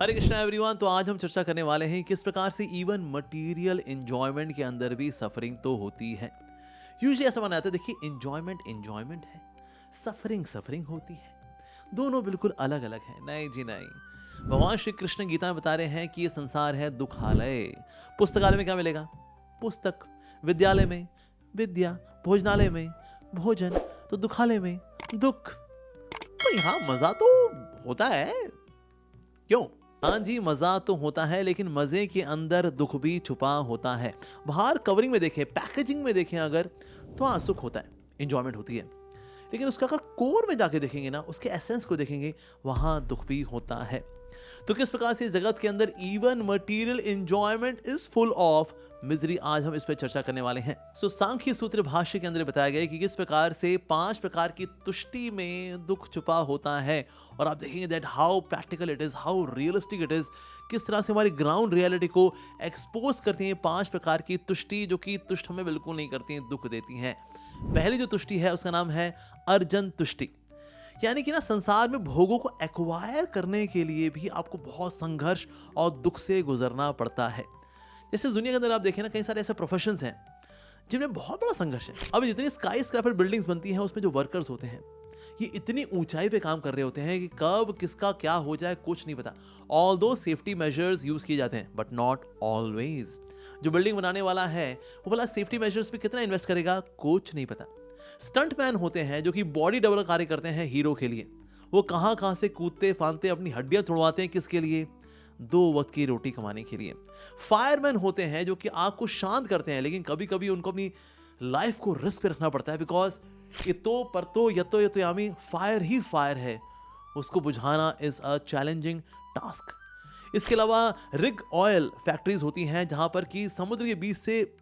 हरे Krishna everyone. तो आज हम चर्चा करने वाले हैं किस प्रकार से इवन मटेरियल एंजॉयमेंट के अंदर भी सफरिंग तो होती है। यूजुअली ऐसा माना जाता है, देखिए एंजॉयमेंट एंजॉयमेंट है, सफरिंग सफरिंग होती है, दोनों बिल्कुल अलग अलग है। नहीं जी नहीं, भगवान श्री कृष्ण गीता में बता रहे हैं कि ये संसार है दुखालय। पुस्तकालय में क्या मिलेगा? पुस्तक। विद्यालय में विद्या। भोजनालय में भोजन। तो दुखालय में दुख। तो यहाँ मजा तो होता है, क्यों? हाँ जी, मजा तो होता है, लेकिन मजे के अंदर दुख भी छुपा होता है। बाहर कवरिंग में देखें, पैकेजिंग में देखें अगर, तो हाँ सुख होता है, एंजॉयमेंट होती है, लेकिन उसका अगर कोर में जाके देखेंगे ना, उसके एसेंस को देखेंगे, वहां दुख भी होता है। तो किस प्रकार से इस जगत के अंदर even material enjoyment is full of misery, आज हम इस पर चर्चा करने वाले हैं। सो सांख्य सूत्र भाष्य के अंदर बताया गया कि किस प्रकार से 5 प्रकार की तुष्टि में दुख छुपा होता है। और आप देखेंगे that how practical it is, how realistic it is, किस तरह से हमारी ग्राउंड रियलिटी को एक्सपोज करती हैं 5 प्रकार की तुष्टि, जो कि तुष्ट हमें बिल्कुल नहीं करती हैं, दुख देती हैं। पहली जो तुष्टि है उसका नाम है अर्जन तुष्टि, यानी कि ना संसार में भोगों को एक्वायर करने के लिए भी आपको बहुत संघर्ष और दुख से गुजरना पड़ता है। जैसे दुनिया के अंदर आप देखें ना, कई सारे ऐसे प्रोफेशंस हैं जिनमें बहुत बड़ा संघर्ष है। अब जितनी स्काई स्क्रैपर बिल्डिंग्स बनती हैं, उसमें जो वर्कर्स होते हैं, ये इतनी ऊंचाई पे काम कर रहे होते हैं कि कब किसका क्या हो जाए कुछ नहीं पता। ऑल्दो सेफ्टी मेजर्स यूज किए जाते हैं, बट नॉट ऑलवेज। जो बिल्डिंग बनाने वाला है वो भला सेफ्टी मेजर्स पे कितना इन्वेस्ट करेगा, कुछ नहीं पता। स्टंटमैन होते हैं जो कि बॉडी डबल कार्य करते हैं हीरो के लिए। वो कहां से कूदते फांदते अपनी हड्डियां तोड़वाते हैं, किसके लिए? 2 वक्त की रोटी कमाने के लिए। फायरमैन होते हैं जो कि आग को शांत करते हैं, लेकिन कभी कभी उनको अपनी लाइफ को रिस्क पे रखना पड़ता है, बिकॉज इतो परतो यतो यतो यामी फायर ही फायर है, उसको बुझाना इज अ चैलेंजिंग टास्क। इसके अलावा रिग ऑयल फैक्ट्रीज होती हैं जहां पर कि समुद्र के बीच से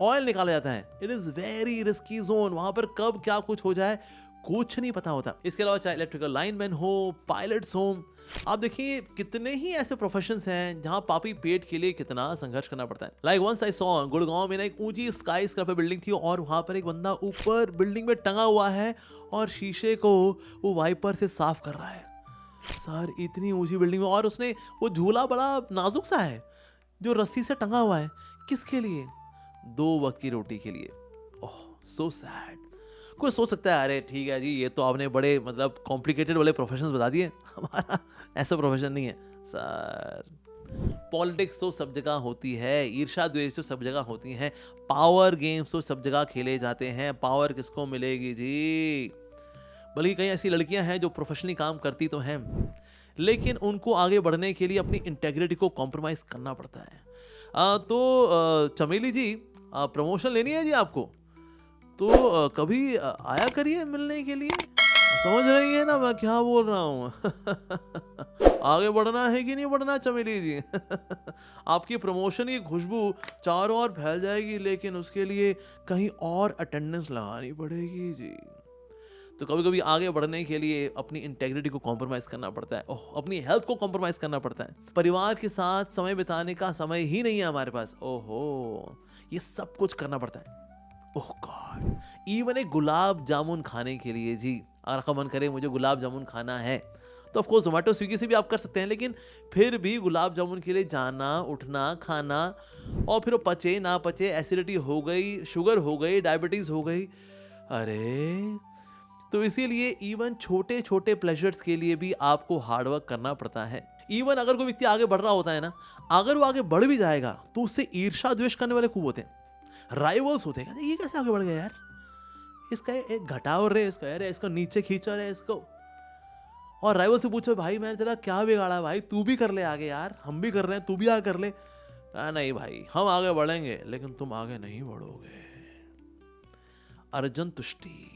ऑयल निकाला जाता है। It is very risky zone, वहां पर कब क्या कुछ हो जाए कुछ नहीं पता होता। इसके अलावा चाहे इलेक्ट्रिकल लाइनमैन हो, पायलट्स हो, आप देखिए कितने ही ऐसे प्रोफेशंस हैं जहां पापी पेट के लिए कितना संघर्ष करना पड़ता है। Like once I saw, Gurgaon में ना एक ऊंची स्काई स्क्रैपर बिल्डिंग थी और वहां पर एक बंदा ऊपर बिल्डिंग में टंगा हुआ है और शीशे को वो वाइपर से साफ कर रहा है। सर इतनी ऊंची बिल्डिंग में, और उसने वो झूला बड़ा नाजुक सा है जो रस्सी से टंगा हुआ है, किसके लिए? 2 वक्त की रोटी के लिए। ओह सो सैड। कोई सोच सकता है अरे ठीक है जी, ये तो आपने बड़े मतलब कॉम्प्लिकेटेड वाले प्रोफेशंस बता दिए, हमारा ऐसा प्रोफेशन नहीं है सर। पॉलिटिक्स तो सब जगह होती है, ईर्ष्या द्वेष तो सब जगह होती हैं, पावर गेम्स तो सब जगह खेले जाते हैं। पावर किसको मिलेगी जी? बल्कि कई ऐसी लड़कियां हैं जो प्रोफेशनली काम करती तो हैं, लेकिन उनको आगे बढ़ने के लिए अपनी इंटेग्रिटी को कॉम्प्रोमाइज करना पड़ता है। चमेली जी, प्रमोशन लेनी है जी आपको, तो कभी आया करिए मिलने के लिए। समझ रही है ना मैं क्या बोल रहा हूँ? आगे बढ़ना है कि नहीं बढ़ना चमेली जी? आपकी प्रमोशन की खुशबू चारों ओर फैल जाएगी, लेकिन उसके लिए कहीं और अटेंडेंस लगानी पड़ेगी जी। तो कभी कभी आगे बढ़ने के लिए अपनी इंटेग्रिटी को कॉम्प्रोमाइज करना पड़ता है, अपनी हेल्थ को कॉम्प्रोमाइज करना पड़ता है। परिवार के साथ समय बिताने का समय ही नहीं है हमारे पास, ओहो ये सब कुछ करना पड़ता है। ओह गॉड, इवन एक गुलाब जामुन खाने के लिए जी, अगर आपका मन करे मुझे गुलाब जामुन खाना है, तो ऑफ कोर्स जोमेटो स्विगी से भी आप कर सकते हैं, लेकिन फिर भी गुलाब जामुन के लिए जाना उठना खाना, और फिर वो पचे ना पचे, एसिडिटी हो गई, शुगर हो गई, डायबिटीज हो गई, अरे। तो इसीलिए इवन छोटे छोटे प्लेजर्स के लिए भी आपको हार्डवर्क करना पड़ता है। इवन अगर कोई व्यक्ति आगे बढ़ रहा होता है ना, अगर वो आगे बढ़ भी जाएगा तो उससे ईर्ष्या द्वेष करने वाले खूब होते हैं, राइवल्स होते हैं। ये कैसे आगे बढ़ गया यार, इसका एक घटाव रे, इसका यार इसको नीचे खींचा रहे इसको। और राइवल से पूछो भाई मैंने तेरा क्या बिगाड़ा भाई, तू भी कर ले आगे यार, हम भी कर रहे हैं तू भी आगे कर ले। नहीं भाई हम आगे बढ़ेंगे लेकिन तुम आगे नहीं बढ़ोगे। अर्जन तुष्टि,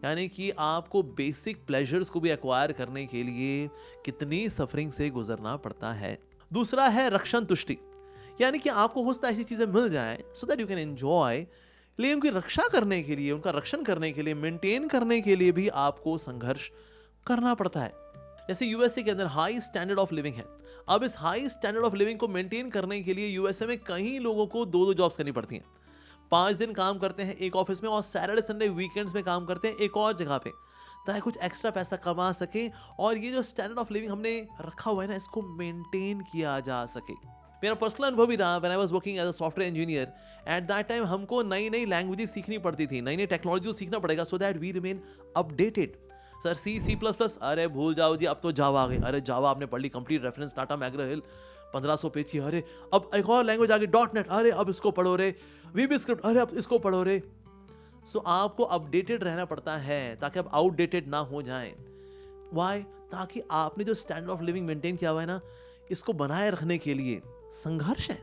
यानी कि आपको बेसिक प्लेजर्स को भी एक्वायर करने के लिए कितनी सफरिंग से गुजरना पड़ता है। दूसरा है रक्षण तुष्टि, यानी कि आपको हो सकता है ऐसी चीजें मिल जाएं so that you can enjoy, लेकिन उनकी रक्षा करने के लिए, उनका रक्षण करने के लिए, मेंटेन करने के लिए भी आपको संघर्ष करना पड़ता है। जैसे यूएसए के अंदर हाई स्टैंडर्ड ऑफ लिविंग है। अब इस हाई स्टैंडर्ड ऑफ लिविंग को मेंटेन करने के लिए यूएसए में कई लोगों को 2-2 जॉब्स करनी पड़ती हैं। 5 दिन काम करते हैं एक ऑफिस में और सैटरडे संडे वीकेंड्स में काम करते हैं एक और जगह पे, ताकि कुछ एक्स्ट्रा पैसा कमा सके और ये जो स्टैंडर्ड ऑफ लिविंग हमने रखा हुआ है ना, इसको मेंटेन किया जा सके। मेरा पर्सनल अनुभव भी रहा। When I was working as a software engineer, at that time हमको नई नई लैंग्वेजेस सीखनी पड़ती थी, नई नई टेक्नोलॉजी को सीखना पड़ेगा so that we remain updated. Sir C++, अरे भूल जाओ जी, अब तो जावा आ गई। अरे जावा आपने पढ़ ली, कंप्लीट रेफरेंस टाटा मैग्रा हिल 1500 पेज की। अरे अब एक और लैंग्वेज आ गई .NET, अरे अब इसको पढ़ो रे। VB स्क्रिप्ट, अरे अब इसको पढ़ो रे। सो आपको अपडेटेड रहना पड़ता है ताकि आप आउटडेटेड ना हो जाएं। वाई? ताकि आपने जो स्टैंडर्ड ऑफ लिविंग मेंटेन किया हुआ है ना, इसको बनाए रखने के लिए संघर्ष है।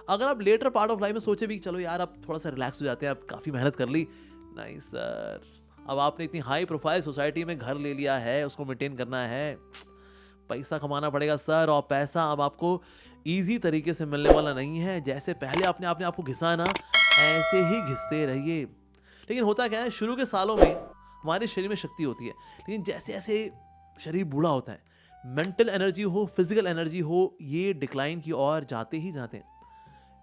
अगर आप लेटर पार्ट ऑफ लाइफ में सोचे भी चलो यार अब थोड़ा सा रिलैक्स हो जाते हैं, अब काफ़ी मेहनत कर ली, नहीं सर, अब आपने इतनी हाई प्रोफाइल सोसाइटी में घर ले लिया है, उसको मेंटेन करना है, पैसा कमाना पड़ेगा सर। और पैसा अब आपको ईजी तरीके से मिलने वाला नहीं है। जैसे पहले आपने आपको घिसा ना, ऐसे ही घिसते रहिए। लेकिन होता क्या है, शुरू के सालों में हमारे शरीर में शक्ति होती है, लेकिन जैसे जैसे शरीर बूढ़ा होता है, मेंटल एनर्जी हो, फिजिकल एनर्जी हो, ये डिक्लाइन की ओर जाते ही जाते हैं।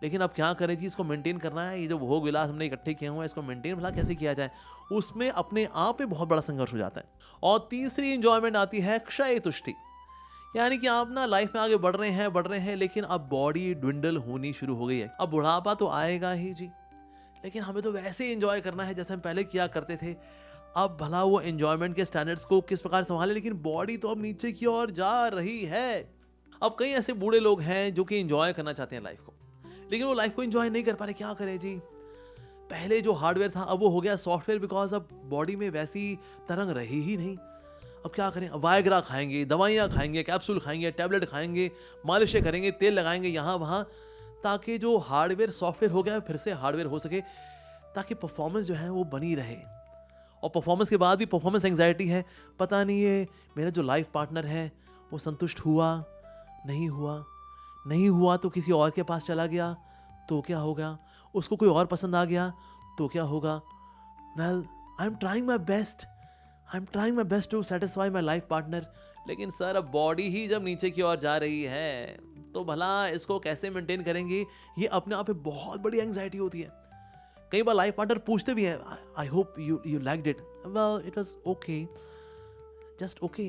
लेकिन अब क्या करें जी, इसको मेंटेन करना है। ये जो भोग विलास हमने इकट्ठे किए हुए हैं, इसको मेंटेन भला कैसे किया जाए, उसमें अपने आप में बहुत बड़ा संघर्ष हो जाता है। और तीसरी इंजॉयमेंट आती है क्षय तुष्टि, यानी कि आप ना लाइफ में आगे बढ़ रहे हैं, लेकिन अब बॉडी ड्विंडल होनी शुरू हो गई है। अब बुढ़ापा तो आएगा ही जी, लेकिन हमें तो वैसे ही एंजॉय करना है जैसे हम पहले किया करते थे। अब भला वो एंजॉयमेंट के स्टैंडर्ड्स को किस प्रकार संभाले, लेकिन बॉडी तो अब नीचे की ओर जा रही है। अब कई ऐसे बूढ़े लोग हैं जो कि एंजॉय करना चाहते हैं लाइफ को, लेकिन वो लाइफ को एंजॉय नहीं कर पा रहे। क्या करें जी? पहले जो हार्डवेयर था अब वो हो गया सॉफ्टवेयर, बिकॉज अब बॉडी में वैसी तरंग रही ही नहीं। अब क्या करें? वायग्रा खाएंगे, दवाइयाँ खाएंगे, कैप्सूल खाएंगे, टैबलेट खाएंगे, मालिशें करेंगे, तेल लगाएंगे यहाँ वहाँ, ताकि जो हार्डवेयर सॉफ्टवेयर हो गया फिर से हार्डवेयर हो सके, ताकि परफॉर्मेंस जो है वो बनी रहे। और परफॉर्मेंस के बाद भी परफॉर्मेंस एंग्जाइटी है, पता नहीं है मेरा जो लाइफ पार्टनर है वो संतुष्ट हुआ नहीं हुआ तो किसी और के पास चला गया तो क्या होगा, उसको कोई और पसंद आ गया तो क्या होगा। Well, I am trying my best to satisfy my life partner, लेकिन सर अब बॉडी ही जब नीचे की ओर जा रही है तो भला इसको कैसे मेंटेन करेंगे, ये अपने आप में बहुत बड़ी एंग्जाइटी होती है। कई बार लाइफ पार्टनर पूछते भी हैं, I hope you liked it. Well, it was okay, just okay,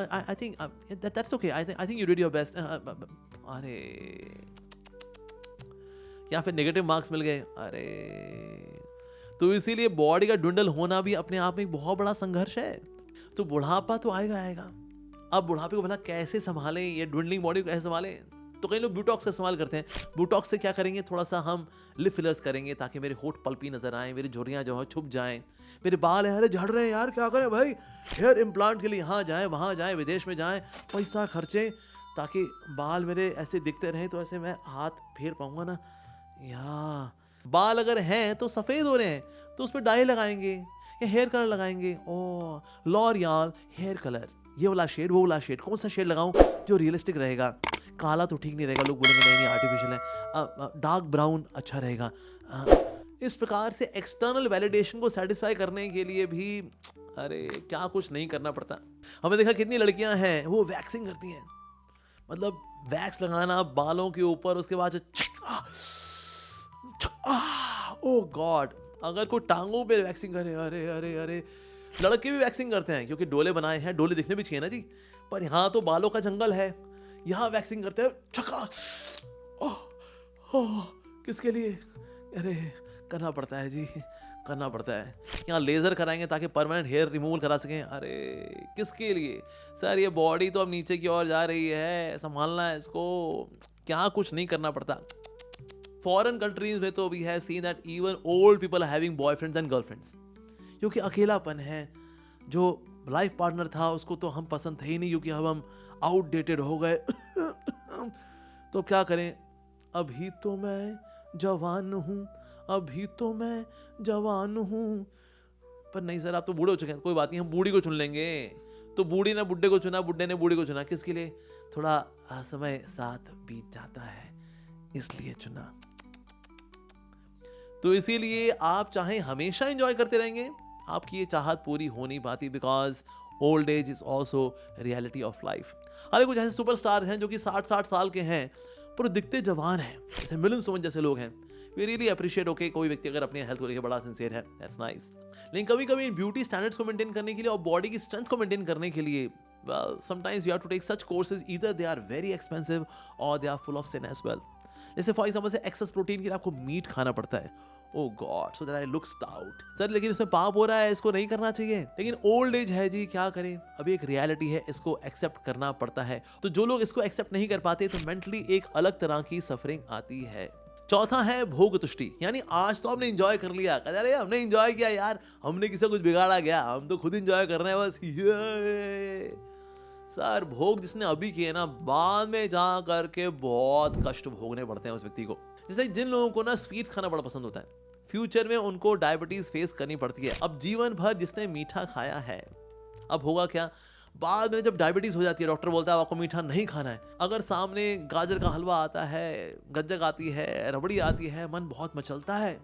I think that's okay, I think you did your best. अरे, या फिर नेगेटिव मार्क्स मिल गए। अरे, तो इसीलिए बॉडी का ड्विंडल होना भी अपने आप में एक बहुत बड़ा संघर्ष है। तो बुढ़ापा तो आएगा। अब बुढ़ापे को भला कैसे संभालें, ये ड्विंडलिंग बॉडी को कैसे संभालें? तो कई लोग ब्यूटॉक्स का इस्तेमाल करते हैं। ब्यूटॉक्स से क्या करेंगे, थोड़ा सा हम लिप फिलर्स करेंगे ताकि मेरे होठ पल्पी नजर आए, मेरी झुर्रियाँ जो है छुप जाएं, मेरे बाल है अरे झड़ रहे हैं यार, क्या करें भाई, हेयर इम्प्लांट के लिए यहाँ जाएं वहाँ जाएं, विदेश में जाएं, पैसा खर्चें ताकि बाल मेरे ऐसे दिखते रहें, तो ऐसे मैं हाथ फेर पाऊंगा ना। या बाल अगर हैं तो सफ़ेद हो रहे हैं तो उस पर डाई लगाएंगे या हेयर कलर लगाएंगे। ओ, लॉरियल हेयर कलर, ये वाला शेड वो वाला शेड, कौन सा शेड लगाऊं जो रियलिस्टिक रहेगा। काला तो ठीक नहीं रहेगा, लोग बोलेंगे नहीं आर्टिफिशियल है। डार्क ब्राउन अच्छा रहेगा। इस प्रकार से एक्सटर्नल वैलिडेशन को सेटिस्फाई करने के लिए भी अरे क्या कुछ नहीं करना पड़ता। हमें देखा कितनी लड़कियां हैं वो वैक्सिंग करती हैं, मतलब वैक्स लगाना बालों के ऊपर, उसके बाद ओ गॉड, अगर कोई टांगों पे वैक्सिंग करे, अरे अरे अरे। लड़के भी वैक्सिंग करते हैं क्योंकि डोले बनाए हैं, डोले दिखने भी चाहिए ना जी, पर यहाँ तो बालों का जंगल है, यहाँ वैक्सिंग करते हैं छक्का। किसके लिए? अरे करना पड़ता है जी, करना पड़ता है। यहाँ लेजर कराएंगे ताकि परमानेंट हेयर रिमूवल करा सकें। अरे किसके लिए सर? ये बॉडी तो अब नीचे की ओर जा रही है, संभालना है इसको, क्या कुछ नहीं करना पड़ता। फॉरेन कंट्रीज में तो we have seen that even old people are having boyfriends and girlfriends, क्योंकि अकेलापन है। जो लाइफ पार्टनर था उसको तो हम पसंद थे ही नहीं, क्योंकि हम आउटडेटेड हो गए। तो क्या करें, अभी तो मैं जवान हूँ, अभी तो मैं जवान हूँ, पर नहीं सर आप तो बूढ़े हो चुके हैं। कोई बात नहीं, हम बूढ़ी को चुन लेंगे। तो बूढ़ी ने बुड्ढे को चुना, बुड्ढे ने बूढ़ी को चुना, किसके लिए? थोड़ा समय साथ बीत जाता है इसलिए चुना। तो इसीलिए आप चाहे हमेशा एंजॉय करते रहेंगे, आपकी ये चाहत पूरी हो नहीं पाती, because old age is also reality of life. हालांकि कुछ ऐसे सुपरस्टार हैं जो कि 60-60 साल के हैं पर दिखते जवान हैं, जैसे मिलिंद सोमन जैसे लोग हैं। वी रियली अप्रिशिएट ओके कोई व्यक्ति अगर अपनी हेल्थ को लेकर बड़ा सिंसियर है, दैट्स नाइस। लेकिन कभी कभी इन ब्यूटी स्टैंडर्ड्स को मेंटेन करने के लिए और बॉडी की स्ट्रेंथ को मेंटेन करने के लिए well sometimes you have to take such courses, either they are very expensive or they are full of sin as well। जैसे फॉर एग्जाम्पल से एक्सेस प्रोटीन के लिए आपको मीट खाना पड़ता है, oh God, so that I look stout. Sir लेकिन इसमें पाप हो रहा है, इसको नहीं करना चाहिए। लेकिन ओल्ड एज है जी, क्या करें, अभी एक रियलिटी है, इसको एक्सेप्ट करना पड़ता है। तो जो लोग इसको एक्सेप्ट नहीं कर पाते तो मेंटली एक अलग तरह की सफरिंग आती है। चौथा है भोग तुष्टि, यानी आज तो हमने एंजॉय कर लिया, अरे हमने एंजॉय किया यार, हमने किसी कुछ बिगाड़ा गया, हम तो खुद एंजॉय कर रहे हैं बस। सर भोग जिसने अभी किए ना, बाद में जा करके बहुत कष्ट भोगने पड़ते हैं उस व्यक्ति को। जैसे जिन लोगों को ना स्वीट्स खाना बड़ा पसंद होता है, फ्यूचर में उनको डायबिटीज फेस करनी पड़ती है। अब जीवन भर जिसने मीठा खाया है, अब होगा क्या, बाद में जब डायबिटीज हो जाती है, डॉक्टर बोलता है आपको मीठा नहीं खाना है। अगर सामने गाजर का हलवा आता है, गज्जक आती है, रबड़ी आती है, मन बहुत मचलता है,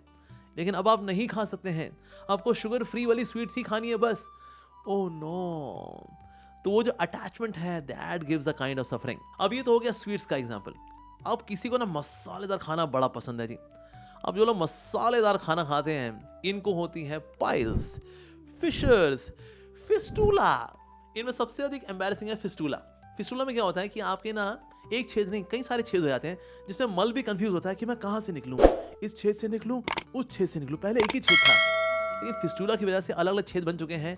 लेकिन अब आप नहीं खा सकते हैं, आपको शुगर फ्री वाली स्वीट्स ही खानी है बस। ओह नो, तो वो जो अटैचमेंट है that gives a kind of suffering. अब ये तो हो गया स्वीट्स का एग्जांपल। अब किसी को ना मसालेदार खाना बड़ा पसंद है जी। अब जो लोग मसालेदार खाना खाते हैं, इनको होती है पाइल्स, फिशर्स, फिस्टूला। इनमें सबसे अधिक एम्बैरेसिंग है फिस्टूला। फिस्टूला में क्या होता है कि आपके ना एक छेद नहीं, कई सारे छेद हो जाते हैं, जिसमें मल भी कंफ्यूज होता है कि मैं कहाँ से निकलूँ, इस छेद से निकलूँ, उस छेद से निकलूँ, पहले एक ही छेद था। लेकिन फिस्टूला की वजह से अलग अलग छेद बन चुके हैं,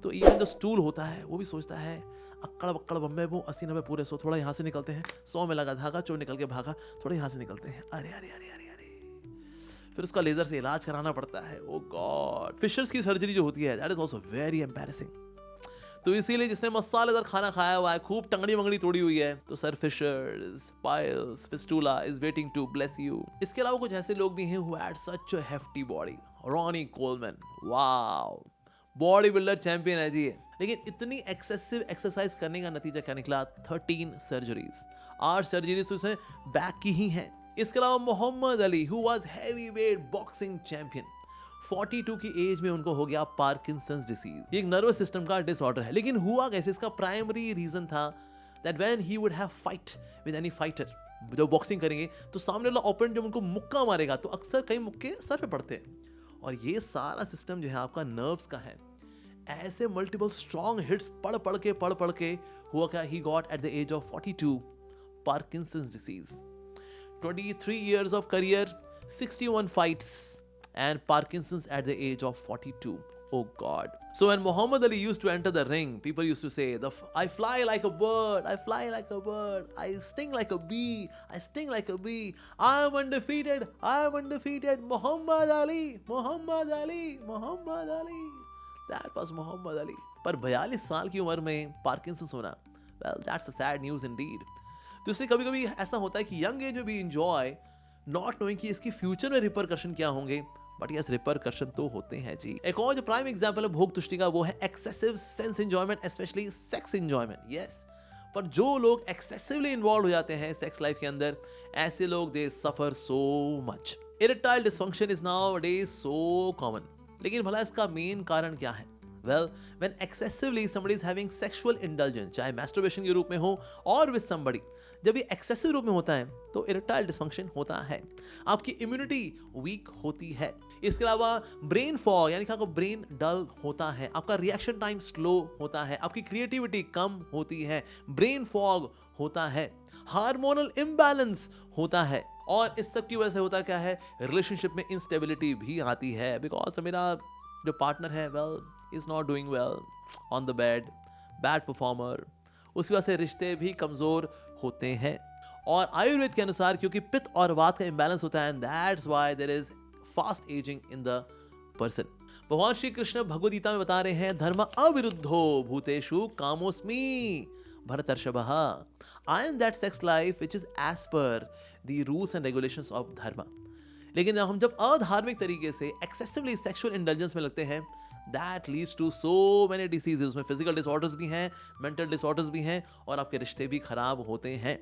तो इवन जो स्टूल होता है वो भी सोचता है अक्कड़ बक्कड़ बम्बे वो 80-90 पूरे 100, थोड़ा यहाँ से निकलते हैं, 100 में लगा धागा, चोर निकल के भागा, थोड़ा यहाँ से निकलते हैं, अरे अरे अरे अरे अरे, फिर उसका लेजर से इलाज कराना पड़ता है। ओ गॉड, फिशर्स की सर्जरी जो होती है that is also very embarrassing. तो इसीलिए जिसने मसालेदार खाना खाया हुआ है, खूब टंगड़ी मंगड़ी तोड़ी हुई है, तो sir fissures, piles, fistula is waiting to bless you. इसके अलावा कुछ ऐसे लोग भी हैं who had such a hefty body, Ronnie Coleman, wow, body builder champion है जी। लेकिन इतनी एक्सेसिव एक्सरसाइज करने का नतीजा क्या निकला, 13 सर्जरीज, 8 सर्जरीज तो उसने बैक की ही हैं। इसके अलावा Muhammad Ali who was heavyweight boxing champion, 42 की एज में उनको हो गया पार्किंसंस डिसीज। ये एक नर्वस सिस्टम का डिसऑर्डर है। लेकिन हुआ कैसे, इसका प्राइमरी रीजन था that when he would have fight with any fighter, जब बॉक्सिंग करेंगे तो सामने वाला ओपोनेंट जब उनको मुक्का मारेगा तो अक्सर कई मुक्के सर पे पड़ते हैं, और ये सारा सिस्टम जो है आपका नर्व्स का है। ऐसे मल्टीपल स्ट्रॉन्ग हिट्स पढ़ पढ़ के हुआ क्या, he got at the age of 42 Parkinson's disease. 23 years of career, 61 fights, and Parkinson's at the age of 42. Oh God. So when Muhammad Ali used to enter the ring, people used to say, I fly like a bird, I fly like a bird, I sting like a bee, I sting like a bee, I am undefeated, Muhammad Ali, Muhammad Ali, Muhammad Ali. That was Muhammad Ali. पर 42 साल की उम्र में Parkinson's होना, well, that's a sad news indeed. तो इसलिए कभी कभी ऐसा होता है कि यंग एज में भी एंजॉय, नॉट नोइंग कि इसकी फ्यूचर में रिपरकशन क्या होंगे, बट यस रिपरकशन तो होते हैं जी। एक और जो प्राइम एग्जांपल है भोग तुष्टि का, वो है excessive sense enjoyment, specially sex enjoyment. Yes, पर जो लोग एक्सेसिवली इन्वॉल्व हो जाते हैं सेक्स लाइफ के अंदर, ऐसे लोग they suffer so much. Erectile dysfunction is nowadays so common. लेकिन भला इसका मेन कारण क्या है? Well, when excessively somebody is having sexual indulgence, चाहे masturbation के रूप में हो और with somebody, जब ये excessive रूप में होता है तो इरेक्टाइल डिसफंक्शन होता है, आपकी इम्यूनिटी वीक होती है। इसके अलावा ब्रेन फॉग, यानी कि आपका ब्रेन डल होता है, आपका रिएक्शन टाइम स्लो होता है, आपकी क्रिएटिविटी कम होती है, ब्रेन फॉग होता है, हार्मोनल इम्बैलेंस होता है, और इस सब की वजह से होता क्या है, रिलेशनशिप में इंस्टेबिलिटी भी आती है। बिकॉज मेरा जो पार्टनर है well is not doing well on the bed, bad performer, उसकी वजह से रिश्ते भी कमजोर होते हैं। और आयुर्वेद के अनुसार क्योंकि पित्त और वात का इंबैलेंस होता है, that's why there is fast ageing in the person. भगवान श्री कृष्ण भगवद गीता में बता रहे हैं, धर्म अविरुद्धो भूतेषु कामोस्मि भरतर्षभः, I am that sex life which is as per the rules and regulations of dharma. लेकिन हम जब अधार्मिक तरीके से एक्सेसिवली सेक्सुअल इंडल्जेंस में लगते हैं, that leads to so many diseases. उसमें फिजिकल डिसऑर्डर्स भी हैं, मेंटल डिसऑर्डर्स भी हैं, और आपके रिश्ते भी खराब होते हैं।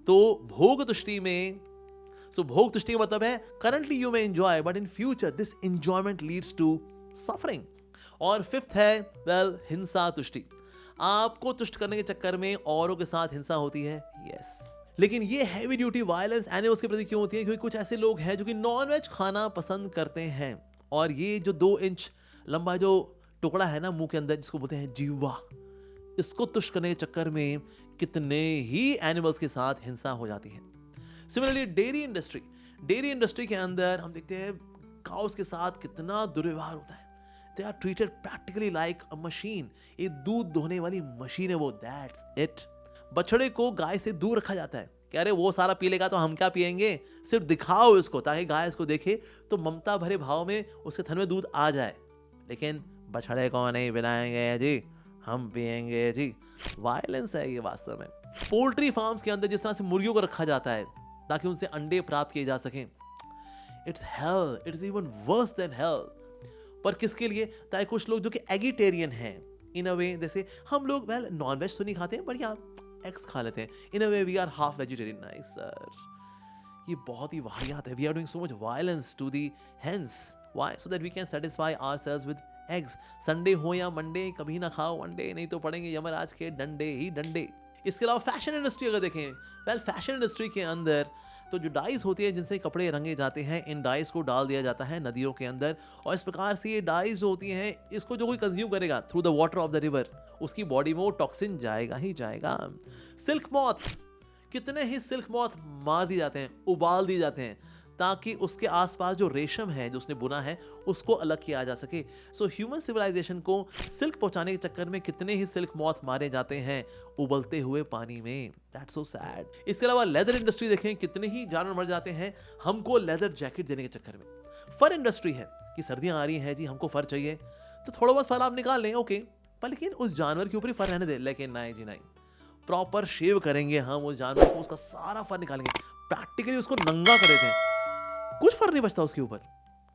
तो भोग तुष्टि में, भोग तुष्टि का मतलब है currently you may enjoy but in future this enjoyment leads to suffering. और फिफ्थ है वेल हिंसा तुष्टि, आपको तुष्ट करने के चक्कर में औरों के साथ हिंसा होती है। यस, लेकिन ये हैवी ड्यूटी वायलेंस एनिमल्स के प्रति क्यों होती है? क्योंकि कुछ ऐसे लोग हैं जो कि नॉन वेज खाना पसंद करते हैं, और ये जो 2 इंच लंबा जो टुकड़ा है ना मुंह के अंदर, जिसको बोलते हैं जीवा, इसको तुष्ट करने के चक्कर में कितने ही एनिमल्स के साथ हिंसा हो जाती है। सिमिलरली डेयरी इंडस्ट्री के अंदर हम देखते हैं काउस के साथ कितना दुर्व्यवहार होता है। They are treated practically like a machine. एक दूध दोहने वाली मशीन है वो, दैट्स इट। बछड़े को गाय से दूर रखा जाता है कि अरे वो सारा पी लेगा तो हम क्या पिएंगे, सिर्फ दिखाओ इसको ताकि गाय इसको देखे तो ममता भरे भाव में उसके थन में दूध आ जाए। लेकिन बछड़े को नहीं पिलाएंगे जी, हम पिएंगे जी। वायलेंस है ये वास्तव में। पोल्ट्री फार्म्स के अंदर जिस तरह से मुर्गियों को रखा जाता है ताकि उनसे अंडे प्राप्त किए जा सकें, it's hello, it's even worse than hello. पर किसके लिए? ताकि कुछ लोग जो कि एगिटेरियन हैं, इन अ वे, जैसे हम लोग वेल नॉन वेज तो नहीं खाते हैं, बढ़िया एग्स खा लेते हैं, in a way we are half vegetarian. Nice sir, ये बहुत ही वाहियात है। We are doing so much violence to the hens. Why? So that we can satisfy ourselves with eggs. Sunday हो या मंडे, कभी ना खाओ अंडे, नहीं तो पड़ेंगे यमराज के डंडे ही डंडे। इसके अलावा फैशन इंडस्ट्री अगर देखें, वेल फैशन इंडस्ट्री के अंदर तो जो डाइज होती है जिनसे कपड़े रंगे जाते हैं, इन डाइज को डाल दिया जाता है नदियों के अंदर, और इस प्रकार से ये डाइज होती हैं, इसको जो कोई कंज्यूम करेगा through the water of the river, उसकी बॉडी में वो टॉक्सिन जाएगा ही जाएगा। सिल्क मॉथ, कितने ही सिल्क मॉथ मार दिए जाते हैं, उबाल दिए जाते हैं ताकि उसके आसपास जो रेशम है जो उसने बुना है उसको अलग किया जा सके। सो ह्यूमन सिविलाइजेशन को सिल्क पहुंचाने के चक्कर में कितने ही सिल्क मॉथ मारे जाते हैं उबलते हुए पानी में। That's so sad. इसके अलावा लेदर इंडस्ट्री देखें, कितने ही जानवर मर जाते हैं हमको लेदर जैकेट देने के चक्कर में। फर इंडस्ट्री है कि सर्दियां आ रही हैं जी, हमको फर चाहिए, तो थोड़ा बहुत फर आप निकाल लें, ओके, पर लेकिन उस जानवर के ऊपर ही फर रहने दे। लेकिन नहीं जी नहीं, प्रॉपर शेव करेंगे हम उस जानवर को, उसका सारा फर निकालेंगे, प्रैक्टिकली उसको नंगा कर देते हैं, कुछ फर नहीं बचता उसके ऊपर।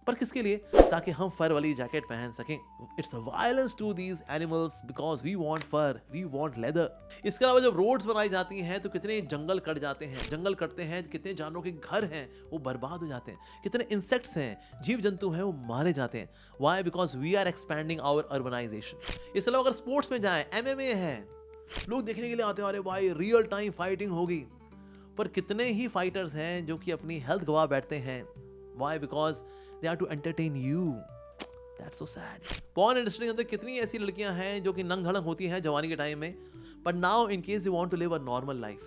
पर किसके लिए? ताकि हम फर वाली जैकेट पहन सकें। It's a violence to these animals because we want fur, we want leather. इसके अलावा जब रोड्स बनाई जाती हैं तो कितने जंगल कट जाते हैं, जंगल कटते हैं, कितने जानवरों के घर हैं वो बर्बाद हो जाते हैं, कितने इंसेक्ट्स हैं, जीव जंतु हैं वो मारे जाते हैं। Why? Because we are expanding our urbanisation. इसके अलावा अगर स्पोर्ट्स में जाएं, MMA है, लोग देखने के लिए आते हैं, अरे भाई रियल टाइम फाइटिंग होगी, पर कितने ही फाइटर्स हैं जो कि अपनी हेल्थ गवा बैठते हैं। Why? Because they are to entertain you. That's so sad. Porn industry के अंदर कितनी ऐसी लड़कियां हैं जो कि नंग धड़ंग होती हैं जवानी के टाइम में, but now in case you want to live a normal life,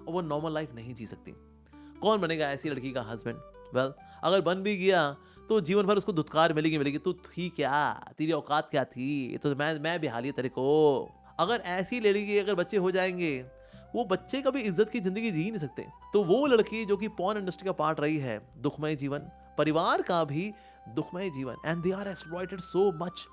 और वो नॉर्मल लाइफ नहीं जी सकती। कौन बनेगा ऐसी लड़की का हस्बैंड? वेल, अगर बन भी गया तो जीवन भर उसको धुतकार मिलेगी। तू थी क्या, तेरी औकात क्या थी, तो मैं बिहाली तेरे को। अगर ऐसी लड़की अगर बच्चे हो जाएंगे, वो बच्चे कभी इज्जत की जिंदगी जी नहीं सकते। तो वो लड़की जो कि पॉर्न इंडस्ट्री का पार्ट रही है, दुखमय जीवन, परिवार का भी दुखमय जीवन, and they are exploited so much.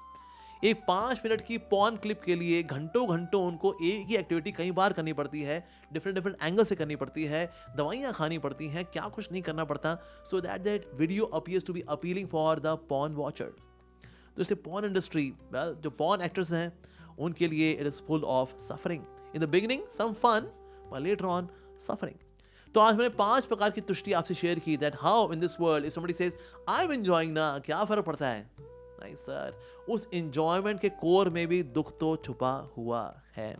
एक 5 मिनट की पॉर्न क्लिप के लिए घंटों घंटों उनको एक ही एक्टिविटी कई बार करनी पड़ती है, डिफरेंट एंगल से करनी पड़ती है, दवाइयाँ खानी पड़ती हैं, क्या कुछ नहीं करना पड़ता, so that video appears to be appealing for the porn watcher. तो इसलिए पॉर्न इंडस्ट्री, जो पॉर्न एक्टर्स हैं उनके लिए it is full of suffering. In the beginning, some fun, but later on, suffering. तो आज मैंने 5 प्रकार की तुष्टि आपसे शेयर की, that how in this world if somebody says I'm enjoying ना, क्या फर्क पड़ता है? नहीं सर, उस enjoyment के कोर में भी दुख तो छुपा हुआ है।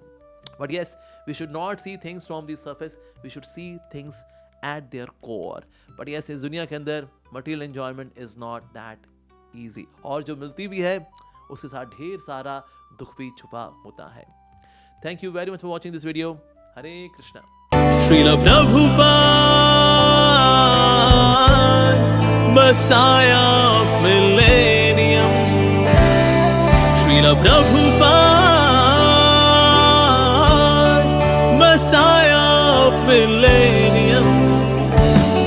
But yes, we should not see things from the surface, we should see things at their core. But yes, इस दुनिया के अंदर material enjoyment is not that easy, और जो मिलती भी है उसके साथ ढेर सारा दुख भी छुपा होता है। Thank you very much for watching this video. Hare Krishna. Srila Prabhupada, Messiah of Millennium. Srila Prabhupada, Messiah of Millennium.